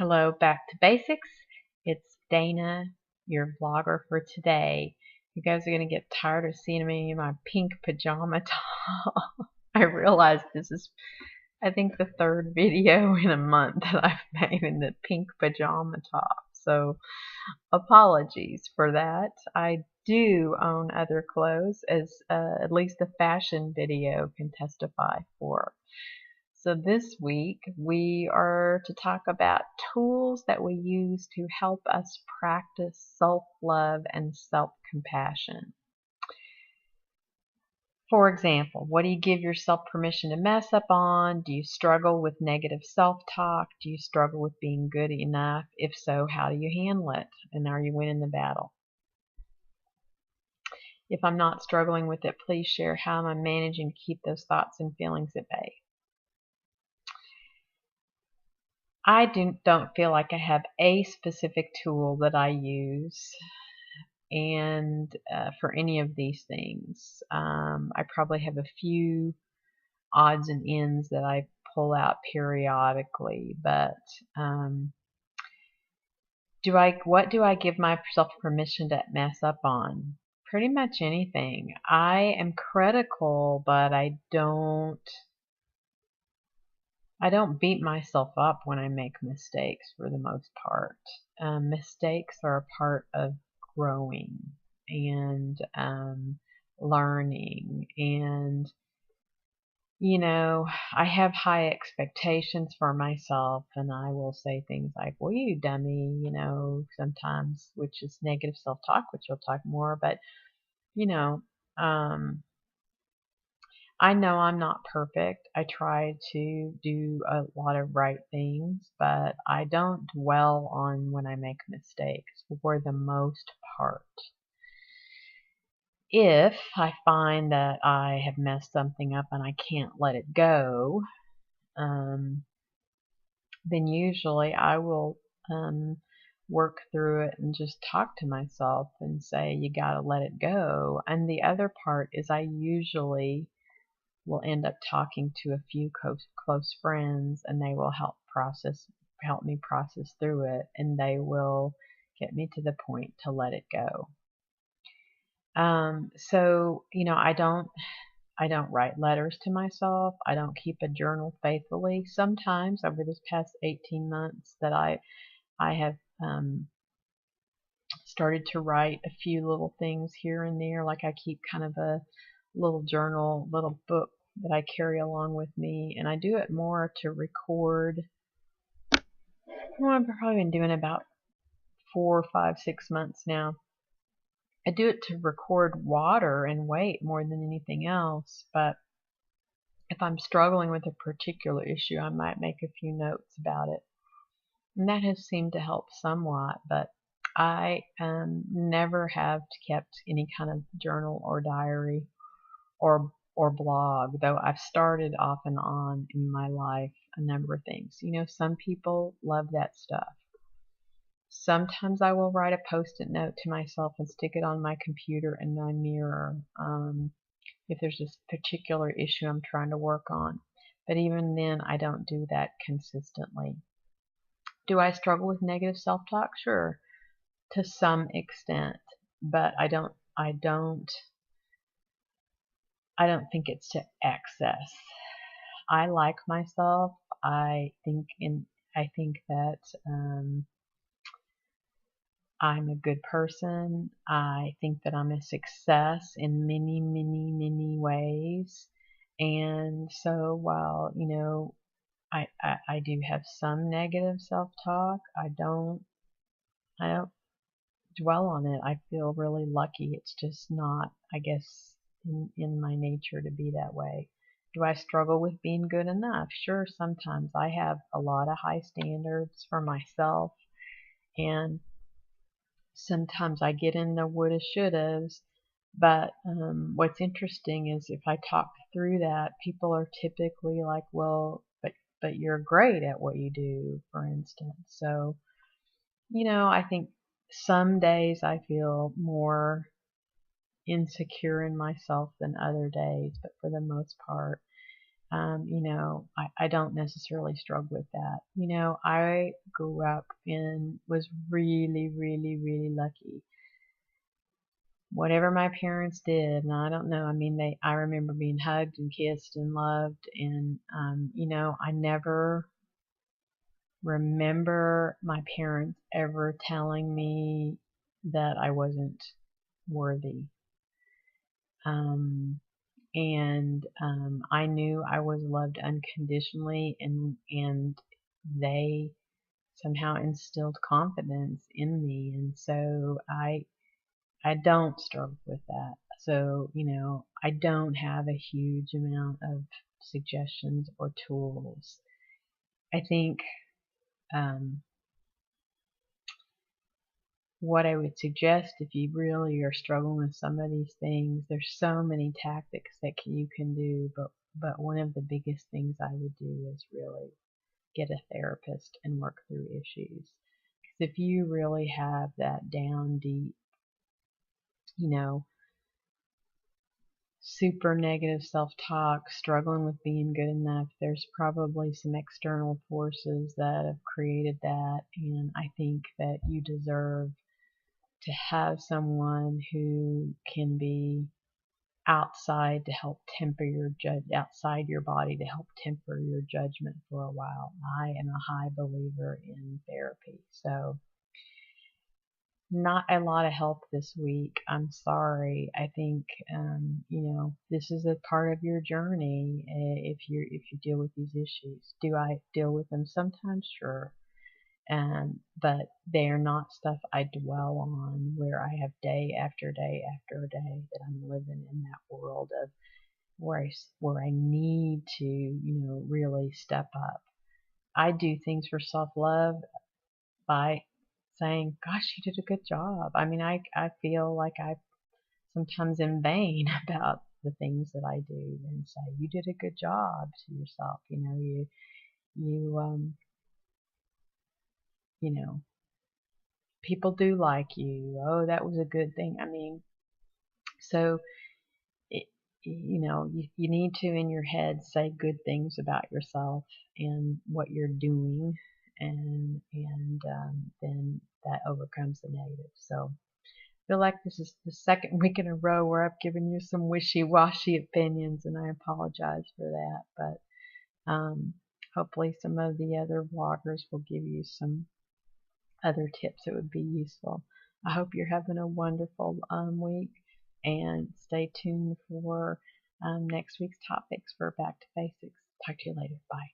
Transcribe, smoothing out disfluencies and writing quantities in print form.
Hello, back to basics. It's Dana, your vlogger for today. You guys are going to get tired of seeing me in my pink pajama top. I realize this is, I think, the third video in a month that I've made in the pink pajama top. So apologies for that. I do own other clothes, as at least the fashion video can testify for. So this week we are to talk about tools that we use to help us practice self-love and self-compassion. For example, what do you give yourself permission to mess up on? Do you struggle with negative self-talk? Do you struggle with being good enough? If so, how do you handle it? And are you winning the battle? If I'm not struggling with it, please share how am I managing to keep those thoughts and feelings at bay. I don't feel like I have a specific tool that I use and for any of these things. I probably have a few odds and ends that I pull out periodically, but what do I give myself permission to mess up on? Pretty much anything. I am critical, but I don't beat myself up when I make mistakes for the most part. Mistakes are a part of growing and learning, and I have high expectations for myself, and I will say things like, well, you dummy, sometimes, which is negative self-talk, which we'll talk more, but I know I'm not perfect. I try to do a lot of right things, but I don't dwell on when I make mistakes for the most part. If I find that I have messed something up and I can't let it go, then usually I will work through it and just talk to myself and say, you gotta let it go. And the other part is I usually will end up talking to a few close friends, and they will help me process through it, and they will get me to the point to let it go. So I don't write letters to myself. I don't keep a journal faithfully. Sometimes over this past 18 months that I have started to write a few little things here and there, like I keep kind of a little journal, little book that I carry along with me, and I do it more to record. Well, I've probably been doing about 4, 5, 6 months now. I do it to record water and weight more than anything else, but if I'm struggling with a particular issue, I might make a few notes about it, and that has seemed to help somewhat. But I never have kept any kind of journal or diary or blog, though I've started off and on in my life a number of things. Some people love that stuff. Sometimes I will write a post-it note to myself and stick it on my computer and my mirror if there's this particular issue I'm trying to work on. But even then, I don't do that consistently. Do I struggle with negative self-talk? Sure, to some extent, but I don't think it's to excess. I like myself. I think that I'm a good person. I think that I'm a success in many, many, many ways. And so while, I do have some negative self-talk, I don't dwell on it. I feel really lucky. It's just not, I guess, in my nature to be that way. Do I struggle with being good enough? Sure, sometimes. I have a lot of high standards for myself, and sometimes I get in the woulda shouldas, but what's interesting is if I talk through that, people are typically like, well, but you're great at what you do, for instance. So, I think some days I feel more insecure in myself than other days, but for the most part, You know, I don't necessarily struggle with that. You know, I grew up and was really, really, really lucky. Whatever my parents did, and I don't know, I mean, I remember being hugged and kissed and loved, and, you know, I never remember my parents ever telling me that I wasn't worthy. Um, and I knew I was loved unconditionally, and they somehow instilled confidence in me, and so I don't struggle with that. So, you know, I don't have a huge amount of suggestions or tools. I think um, what I would suggest, if you really are struggling with some of these things, there's so many tactics that you can do, but one of the biggest things I would do is really get a therapist and work through issues. Because if you really have that down deep, you know, super negative self-talk, struggling with being good enough, there's probably some external forces that have created that, and I think that you deserve to have someone who can be outside to help temper your outside your body to help temper your judgment for a while. I am a high believer in therapy. So not a lot of help this week. I'm sorry. I think you know, this is a part of your journey. If you deal with these issues, do I deal with them sometimes? Sure. But they are not stuff I dwell on where I have day after day after day that I'm living in that world of where I need to, you know, really step up. I do things for self-love by saying, gosh, you did a good job. I mean, I feel like I sometimes am vain about the things that I do and say, you did a good job to yourself. You know, you, you know, people do like you. Oh, that was a good thing. I mean, so, it, you know, you need to in your head say good things about yourself and what you're doing, and then that overcomes the negative. So I feel like this is the second week in a row where I've given you some wishy-washy opinions, and I apologize for that. But hopefully some of the other vloggers will give you some other tips that would be useful. I hope you're having a wonderful week, and stay tuned for next week's topics for Back to Basics. Talk to you later. Bye.